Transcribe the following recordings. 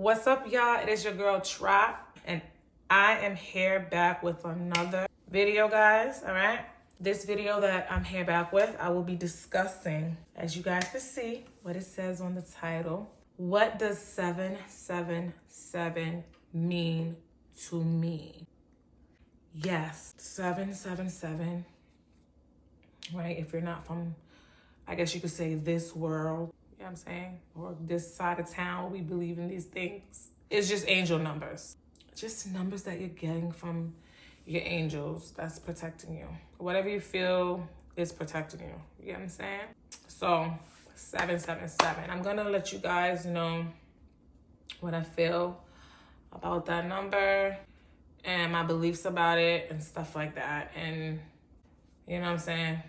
What's up, y'all? It is your girl Trapp, and I am here back with another video, guys. All right, this video that I'm here back with, I will be discussing, as you guys can see what it says on the title, what does 777 mean to me? Yes, 777, right? If you're not from, I guess you could say, this world, you know what I'm saying? Or this side of town, we believe in these things. It's just angel numbers. Just numbers that you're getting from your angels that's protecting you. Whatever you feel is protecting you. You get what I'm saying? So, 777. I'm gonna let you guys know what I feel about that number and my beliefs about it and stuff like that. And you know what I'm saying?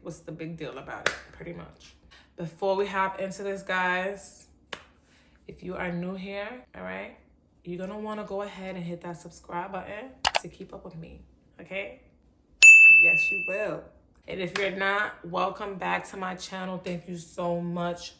What's the big deal about it, pretty much. Before we hop into this, guys, if you are new here, all right, you're gonna wanna go ahead and hit that subscribe button to keep up with me, okay? Yes, you will. And if you're not, welcome back to my channel. Thank you so much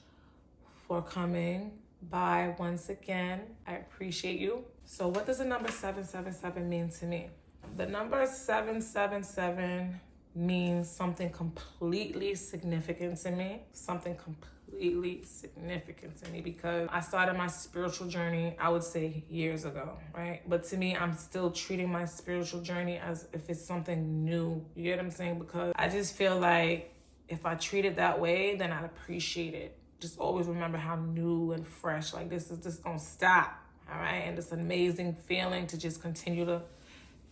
for coming by once again. I appreciate you. So what does the number 777 mean to me? The number 777 means something completely significant to me. Something completely significant to me because I started my spiritual journey, I would say, years ago, right? But to me, I'm still treating my spiritual journey as if it's something new. You get what I'm saying? Because I just feel like if I treat it that way, then I'd appreciate it. Just always remember how new and fresh, like this is just gonna stop, all right? And it's an amazing feeling to just continue to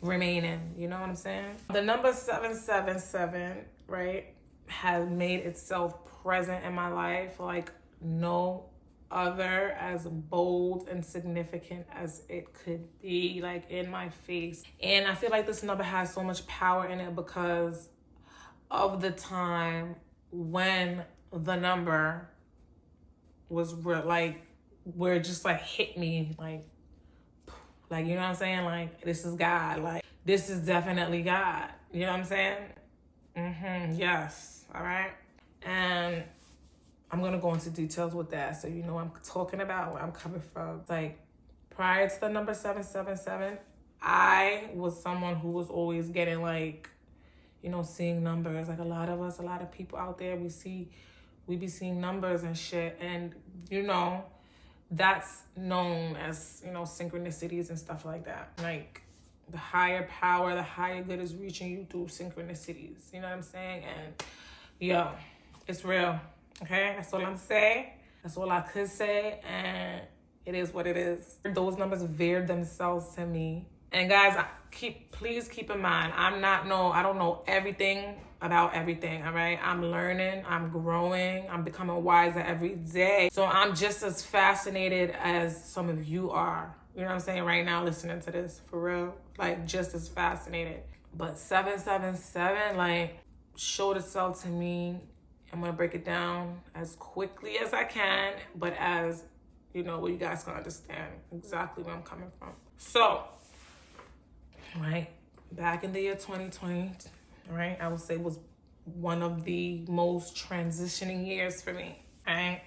remain in, you know what I'm saying? The number 777, right, has made itself present in my life like no other, as bold and significant as it could be, like in my face. And I feel like this number has so much power in it because of the time when the number was where it just like hit me, like, you know what I'm saying? Like, this is God. Like, this is definitely God. You know what I'm saying? Yes. All right. And I'm going to go into details with that so you know what I'm talking about, where I'm coming from. Like, prior to the number 777, I was someone who was always getting, like, you know, seeing numbers. Like, a lot of people out there, we be seeing numbers and shit. And, you know, that's known as, you know, synchronicities and stuff like that. Like, the higher power, the higher good is reaching you through synchronicities. You know what I'm saying? And, yo, it's real. Okay? That's all I'm saying. That's all I could say. And it is what it is. Those numbers veered themselves to me. And guys, please keep in mind, I don't know everything about everything, all right? I'm learning, I'm growing, I'm becoming wiser every day. So I'm just as fascinated as some of you are. You know what I'm saying? Right now, listening to this, for real. Like, just as fascinated. But 777, like, showed itself to me. I'm gonna break it down as quickly as I can, but as, you know, where you guys can understand exactly where I'm coming from. So, right, back in the year 2020, right, I would say was one of the most transitioning years for me, right?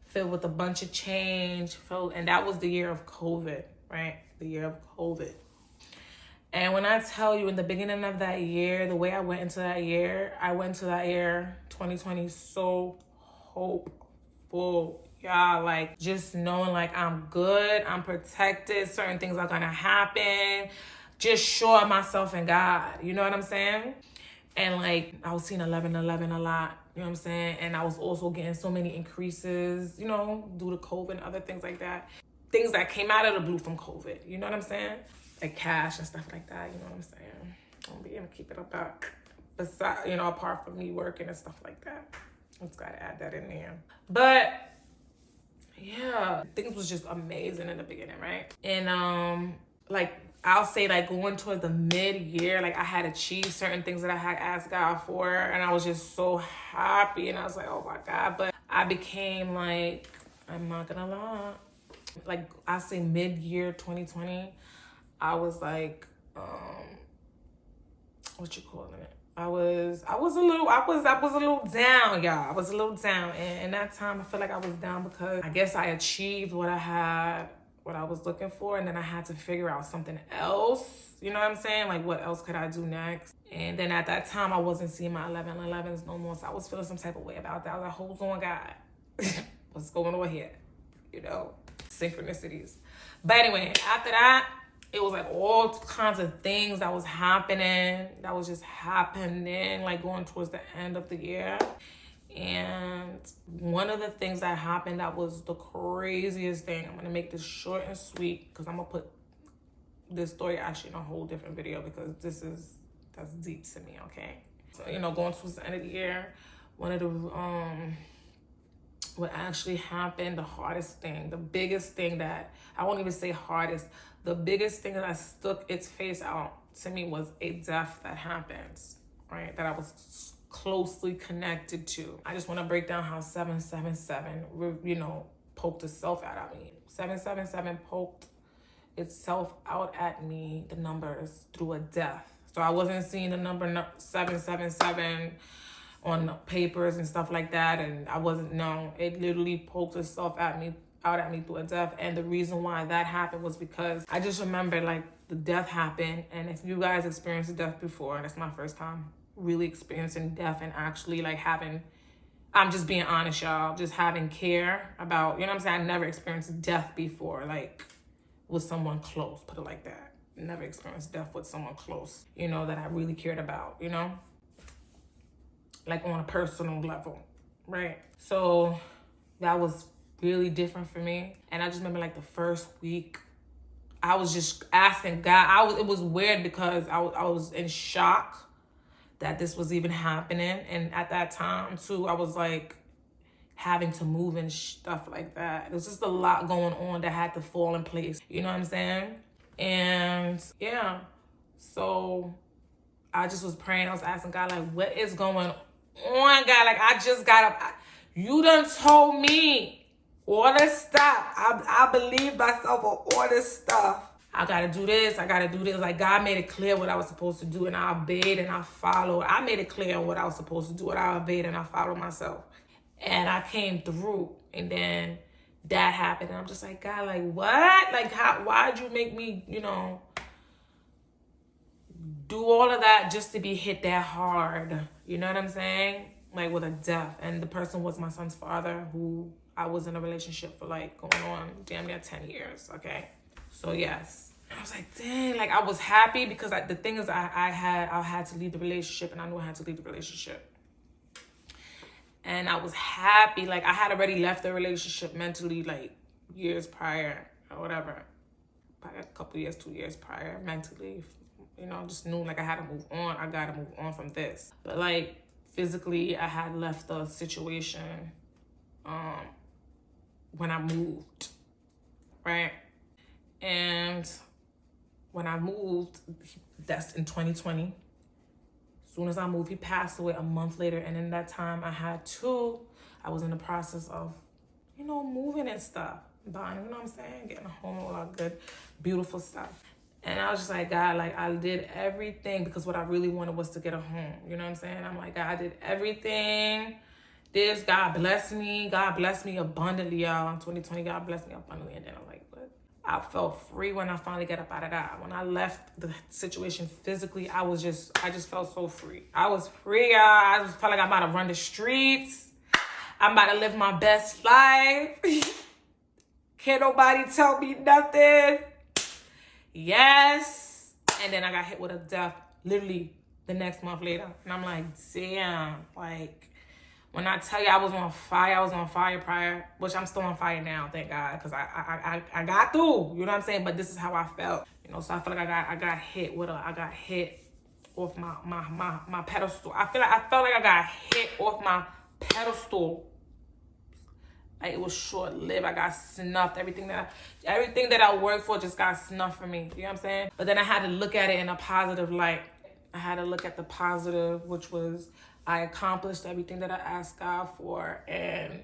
Filled with a bunch of change, and that was the year of COVID, right? The year of COVID. And when I tell you, in the beginning of that year, the way I went into that year, 2020, so hopeful. Yeah, like, just knowing, like, I'm good, I'm protected, certain things are gonna happen. Just sure of myself in God, you know what I'm saying? And, like, I was seeing 1111 a lot, you know what I'm saying? And I was also getting so many increases, you know, due to COVID and other things like that. Things that came out of the blue from COVID, you know what I'm saying? Like cash and stuff like that, you know what I'm saying? I'm be able to keep it up back. Besides, you know, apart from me working and stuff like that. I just gotta add that in there. But yeah, things was just amazing in the beginning, right? And like, I'll say, like, going toward the mid-year, like, I had achieved certain things that I had asked God for, and I was just so happy, and I was like, oh my God. But I became, like, I'm not gonna lie, like, I say mid-year 2020, I was like, what you calling it? I was a little down, y'all. I was a little down. And in that time, I feel like I was down because I guess I achieved what I had what I was looking for, and then I had to figure out something else. You know what I'm saying? Like, what else could I do next? And then at that time, I wasn't seeing my 1111s no more, so I was feeling some type of way about that. I was like, hold on, God. What's going on here? You know, synchronicities. But anyway, after that, it was like all kinds of things that was happening, like going towards the end of the year. And one of the things that happened that was the craziest thing, I'm gonna make this short and sweet because I'm gonna put this story actually in a whole different video because that's deep to me, okay? So, you know, going towards the end of the year, one of the, what actually happened, the hardest thing, the biggest thing that, I won't even say hardest, the biggest thing that stuck its face out to me was a death that happens, right? That I was closely connected to. I just want to break down how 777, you know, poked itself out at me. 777 poked itself out at me, the numbers, through a death. So I wasn't seeing the number 777 on papers and stuff like that, and I wasn't, no, it literally poked itself out at me through a death. And the reason why that happened was because I just remember, like, the death happened, and if you guys experienced a death before, that's my first time really experiencing death and actually like having, I'm just being honest, y'all, just having care about, you know what I'm saying? I never experienced death before, like with someone close, put it like that. Never experienced death with someone close, you know, that I really cared about, you know? Like on a personal level, right? So that was really different for me. And I just remember like the first week, I was just asking God. It was weird because I was in shock that this was even happening. And at that time too, I was like having to move and stuff like that. There's just a lot going on that had to fall in place. You know what I'm saying? And yeah, so I just was praying. I was asking God, like, what is going on, God? Like, I just got up. You done told me all this stuff. I believe myself on all this stuff. I gotta do this, I gotta do this. Like, God made it clear what I was supposed to do, and I obeyed and I followed. I made it clear what I was supposed to do, and I obeyed and I followed myself. And I came through, and then that happened. And I'm just like, God, like, what? Like, why'd you make me, you know, do all of that just to be hit that hard? You know what I'm saying? Like, with a death. And the person was my son's father, who I was in a relationship for like going on damn near 10 years, okay? So yes, I was like, dang, like I was happy because the thing is I had to leave the relationship, and I knew I had to leave the relationship. And I was happy, like I had already left the relationship mentally like years prior or whatever. Probably a couple years, 2 years prior, mentally, you know, just knew like I had to move on. I got to move on from this. But like physically, I had left the situation when I moved, right? And when I moved, that's in 2020. As soon as I moved, he passed away a month later. And in that time, I was in the process of, you know, moving and stuff. Buying, you know what I'm saying? Getting a home and all that good, beautiful stuff. And I was just like, God, like I did everything because what I really wanted was to get a home. You know what I'm saying? I'm like, God, I did everything. God blessed me. God blessed me abundantly, y'all. In 2020, God blessed me abundantly. And then I'm like, I felt free when I finally got up out of that. When I left the situation physically, I just felt so free. I was free, y'all. I just felt like I'm about to run the streets. I'm about to live my best life. Can't nobody tell me nothing. Yes. And then I got hit with a death literally the next month later. And I'm like, damn, like, when I tell you I was on fire prior, which I'm still on fire now, thank God, because I got through, you know what I'm saying? But this is how I felt, you know. So I feel like I got hit off my pedestal. I felt like I got hit off my pedestal. Like it was short lived. I got snuffed. Everything that I worked for just got snuffed for me. You know what I'm saying? But then I had to look at it in a positive light. I had to look at the positive, which was I accomplished everything that I asked God for, and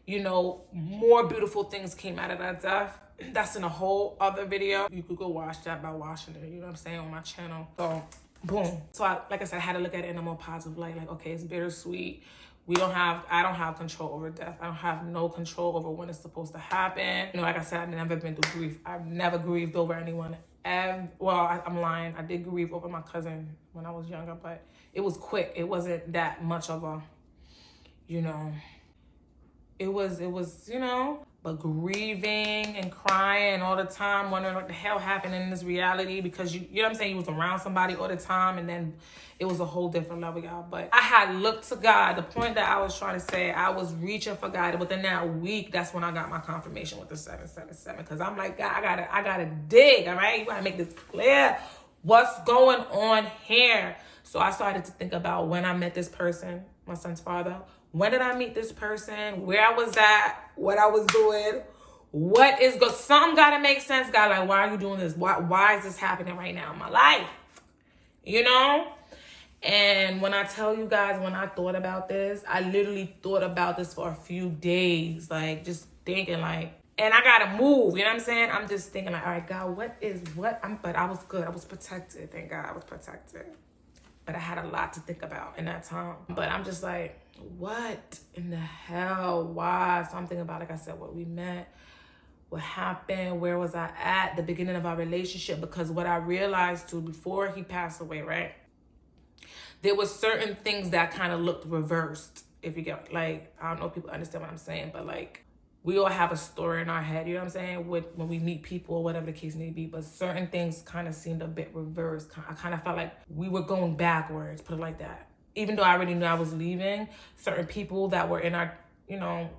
you know, more beautiful things came out of that death. That's in a whole other video. You could go watch that by watching it, you know what I'm saying, on my channel. So, boom. So, like I said, I had to look at it in a more positive light. Like, okay, it's bittersweet. I don't have control over death. I don't have no control over when it's supposed to happen. You know, like I said, I've never been through grief. I've never grieved over anyone. I'm lying. I did grieve over my cousin when I was younger, but it was quick. It wasn't that much of a, you know, it was, you know, but grieving and crying all the time, wondering what the hell happened in this reality, because you know what I'm saying? You was around somebody all the time, and then it was a whole different level, y'all. But I had looked to God. The point that I was trying to say, I was reaching for God. Within that week, that's when I got my confirmation with the 777. Because I'm like, God, I gotta dig, all right? You gotta make this clear. What's going on here? So I started to think about when I met this person, my son's father. When did I meet this person? Where I was at? What I was doing? What is good? Something gotta make sense, God. Like, why are you doing this? Why is this happening right now in my life? You know? And when I tell you guys, when I thought about this, I literally thought about this for a few days. Like, just thinking like, and I gotta move, you know what I'm saying? I'm just thinking like, all right, God, but I was good. I was protected. Thank God I was protected. But I had a lot to think about in that time. But I'm just like, what in the hell? Why? Something about, like I said, what we met, what happened, where was I at, the beginning of our relationship. Because what I realized too, before he passed away, right? There was certain things that kind of looked reversed. If you get, like, I don't know if people understand what I'm saying, but like, we all have a story in our head, you know what I'm saying? When we meet people or whatever the case may be, but certain things kind of seemed a bit reversed. I kind of felt like we were going backwards, put it like that. Even though I already knew I was leaving, certain people that were in our, you know,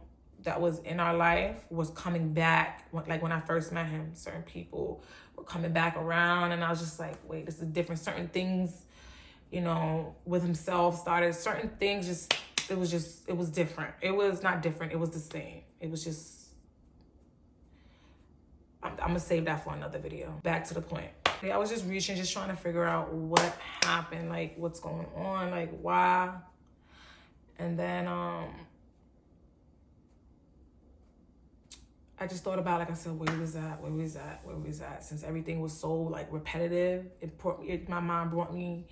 that was in our life was coming back. Like when I first met him, certain people were coming back around, and I was just like, wait, this is different. Certain things, you know, with himself started, certain things just, it was different. It was not different, it was the same. It was just, I'm gonna save that for another video. Back to the point. I was just reaching, just trying to figure out what happened, like what's going on, like why. And then I just thought about, like I said, where was that? Since everything was so like repetitive, my mom brought me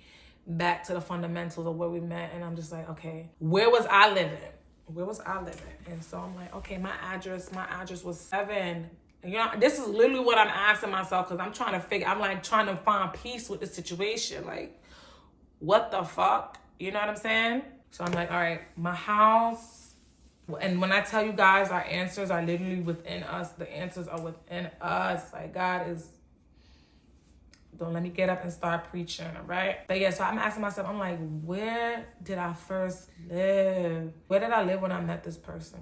back to the fundamentals of where we met. And I'm just like, okay, where was I living? And so I'm like, okay, my address was 7. You know, this is literally what I'm asking myself, because I'm trying to find peace with the situation. Like, what the fuck? You know what I'm saying? So I'm like, all right, my house. And when I tell you guys, our answers are literally within us. The answers are within us. Like, God is, don't let me get up and start preaching, all right? But yeah, so I'm asking myself, I'm like, where did I first live? Where did I live when I met this person?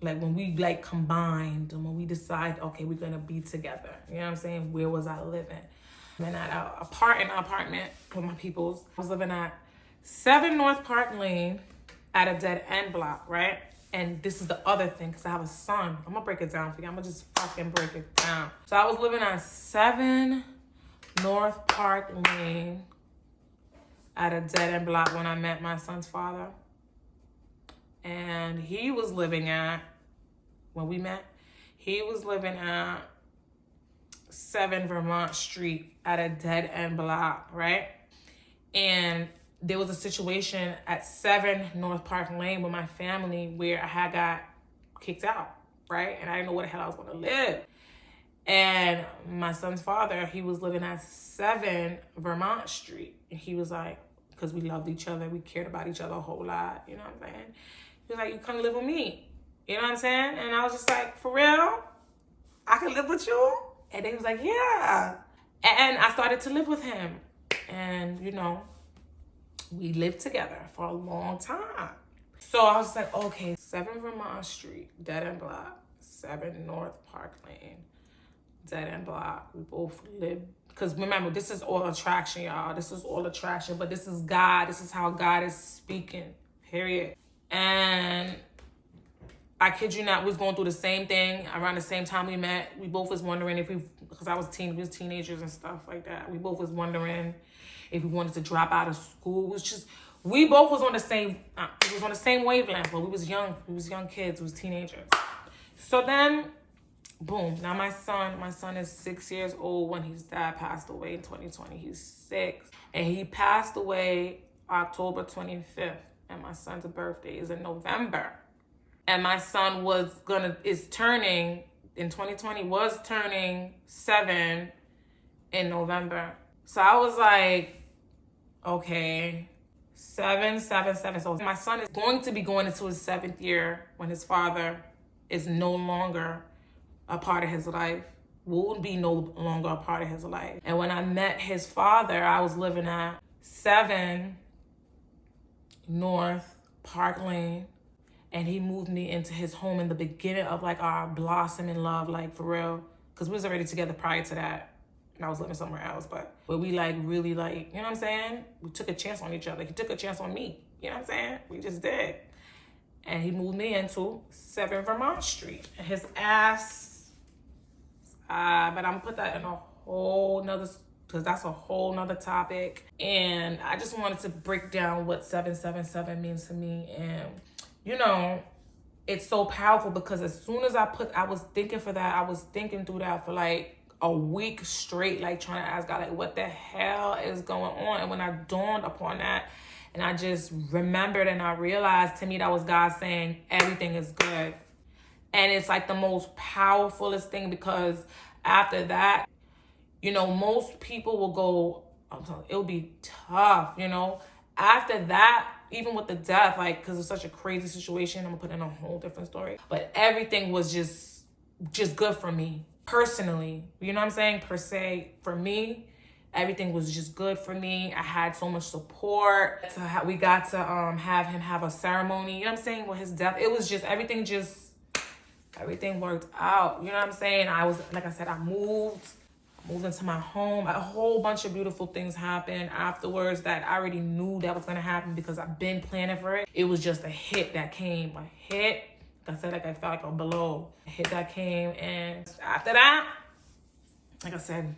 Like when we like combined and when we decide, okay, we're gonna be together. You know what I'm saying? Where was I living? And at an apartment with my peoples. I was living at 7 North Park Lane at a dead end block, right? And this is the other thing, because I have a son. I'm gonna break it down for you. I'm gonna just fucking break it down. So I was living at 7 North Park Lane at a dead end block when I met my son's father. And he was living at, when we met, he was living at 7 Vermont Street at a dead end block, right? And there was a situation at 7 North Park Lane with my family where I had got kicked out, right? And I didn't know where the hell I was gonna live. And my son's father, he was living at 7 Vermont Street. And he was like, because we loved each other, we cared about each other a whole lot, you know what I'm saying? He was like, you come live with me. You know what I'm saying? And I was just like, for real? I can live with you? And he was like, yeah. And I started to live with him. And, you know, we lived together for a long time. So I was like, okay, 7 Vermont Street, dead end block, 7 North Park Lane, dead end block. We both lived, because remember, this is all attraction, y'all. This is all attraction, but this is God. This is how God is speaking, period. And I kid you not, we was going through the same thing around the same time we met. We both was wondering if because we was teenagers and stuff like that. We both was wondering if we wanted to drop out of school. It was just, we both was on the same, wavelength, but we was young kids, we was teenagers. So then, boom, now my son is 6 years old when his dad passed away in 2020. He's 6. And he passed away October 25th. and my son's birthday is in November. And my son is turning, in 2020, was turning 7 in November. So I was like, okay, 7, 7, 7. So my son is going to be going into his 7th year when his father is no longer a part of his life. Will be no longer a part of his life. And when I met his father, I was living at 7 North Park Lane. And he moved me into his home in the beginning of like our blossoming love, like for real. Because we was already together prior to that. And I was living somewhere else. But we like really like, you know what I'm saying? We took a chance on each other. He took a chance on me. You know what I'm saying? We just did. And he moved me into 7 Vermont Street. And his ass, but I'm gonna put that in a whole nother, because that's a whole nother topic. And I just wanted to break down what 777 means to me. And you know, it's so powerful because as soon as I was thinking through that for like a week straight, like trying to ask God, like, what the hell is going on? And when I dawned upon that, and I just remembered and I realized, to me, that was God saying, everything is good. And it's like the most powerfulest thing, because after that, you know, most people will go, it'll be tough, you know. After that, even with the death, like, because it's such a crazy situation, I'm gonna put in a whole different story. But everything was just good for me personally. You know what I'm saying? Per se, for me, everything was just good for me. I had so much support. We got to have him have a ceremony. You know what I'm saying? With his death, it was just everything worked out. You know what I'm saying? I was, like I said, I moved into my home. A whole bunch of beautiful things happened afterwards that I already knew that was going to happen because I've been planning for it. It was just a hit that came. A hit. Like I said, like I felt like a blow. A hit that came. And after that, like I said,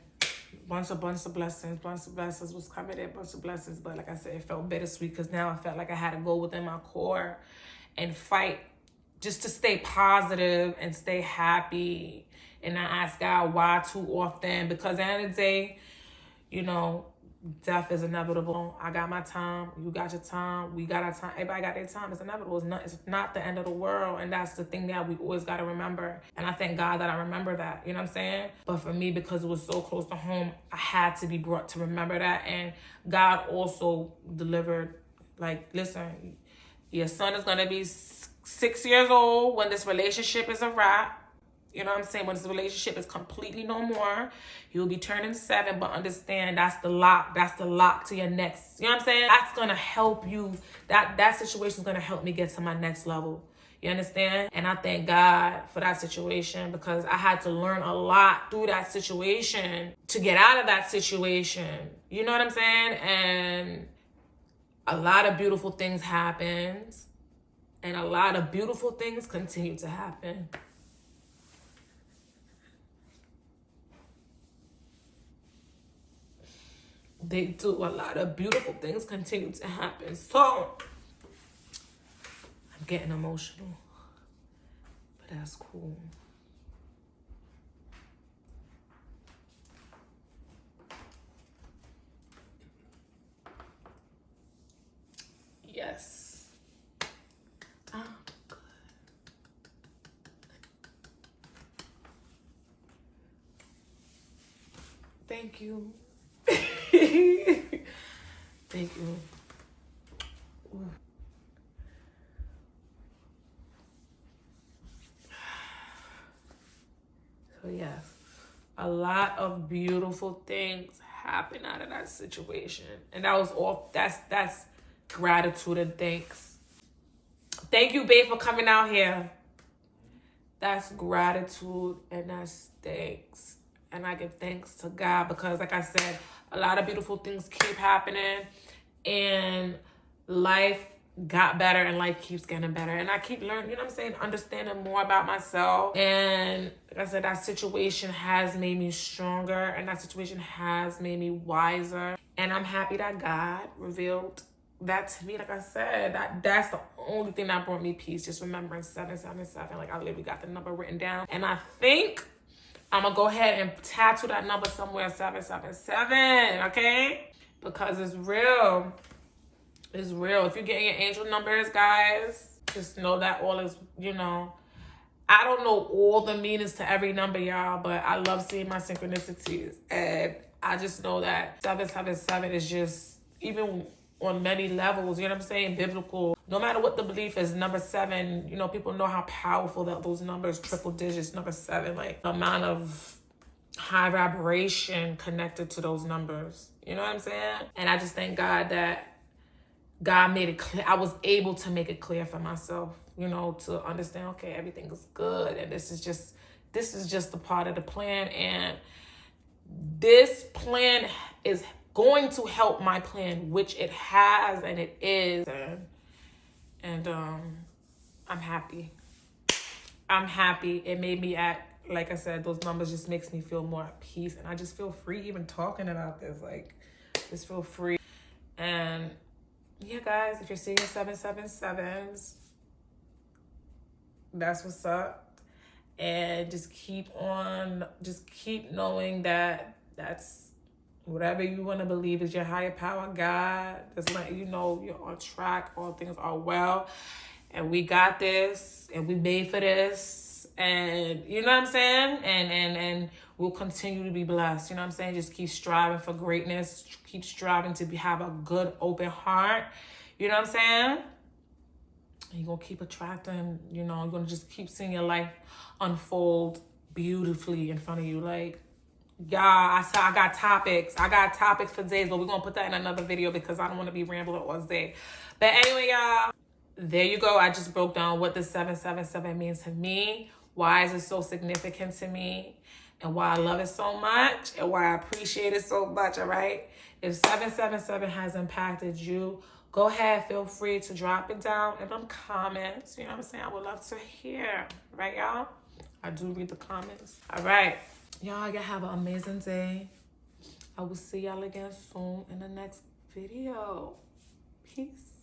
bunch of blessings was coming in, bunch of blessings. But like I said, it felt bittersweet because now I felt like I had to go within my core and fight just to stay positive and stay happy. And I ask God why too often, because at the end of the day, you know, death is inevitable. I got my time. You got your time. We got our time. Everybody got their time. It's inevitable. It's not the end of the world. And that's the thing that we always got to remember. And I thank God that I remember that. You know what I'm saying? But for me, because it was so close to home, I had to be brought to remember that. And God also delivered, like, listen, your son is going to be 6 years old when this relationship is a wrap. You know what I'm saying? When this relationship is completely no more, he will be turning 7, but understand that's the lock. That's the lock to your next. You know what I'm saying? That's going to help you. That situation is going to help me get to my next level. You understand? And I thank God for that situation, because I had to learn a lot through that situation to get out of that situation. You know what I'm saying? And a lot of beautiful things happened, and a lot of beautiful things continue to happen. They do. A lot of beautiful things continue to happen. So, I'm getting emotional. But that's cool. Yes. I'm good. Thank you. Thank you. Ooh. So yes, a lot of beautiful things happened out of that situation, and that was all. That's gratitude and thanks. Thank you, babe, for coming out here. That's gratitude and that's thanks. And I give thanks to God because, like I said, a lot of beautiful things keep happening and life got better and life keeps getting better. And I keep learning, you know what I'm saying, understanding more about myself. And like I said, that situation has made me stronger and that situation has made me wiser. And I'm happy that God revealed that to me. Like I said, that's the only thing that brought me peace, just remembering 777. Like I literally got the number written down. And I think I'm going to go ahead and tattoo that number somewhere, 777, okay? Because it's real. It's real. If you're getting your angel numbers, guys, just know that all is, you know, I don't know all the meanings to every number, y'all, but I love seeing my synchronicities. And I just know that 777 is just, even on many levels, you know what I'm saying, biblical. No matter what the belief is, number 7, you know, people know how powerful that those numbers, triple digits, number 7, like the amount of high vibration connected to those numbers. You know what I'm saying? And I just thank God that God made it clear. I was able to make it clear for myself, you know, to understand, okay, everything is good. And this is just a part of the plan. And this plan is going to help my plan, which it has and it is. And I'm happy. I'm happy. It made me act, like I said, those numbers just makes me feel more at peace. And I just feel free even talking about this. Like, just feel free. And yeah, guys, if you're seeing 777s, that's what's up. And just keep knowing that that's whatever you want to believe is your higher power, God. Just letting you know you're on track. All things are well. And we got this. And we made for this. And you know what I'm saying? And we'll continue to be blessed. You know what I'm saying? Just keep striving for greatness. Keep striving to have a good, open heart. You know what I'm saying? And you're going to keep attracting, you know, you're going to just keep seeing your life unfold beautifully in front of you. Like, y'all, I got topics. I got topics for days, but we're going to put that in another video because I don't want to be rambling all day. But anyway, y'all, there you go. I just broke down what the 777 means to me. Why is it so significant to me? And why I love it so much. And why I appreciate it so much, all right? If 777 has impacted you, go ahead, feel free to drop it down in the comments. You know what I'm saying? I would love to hear. Right, y'all? I do read the comments. All right. Y'all, y'all have an amazing day. I will see y'all again soon in the next video. Peace.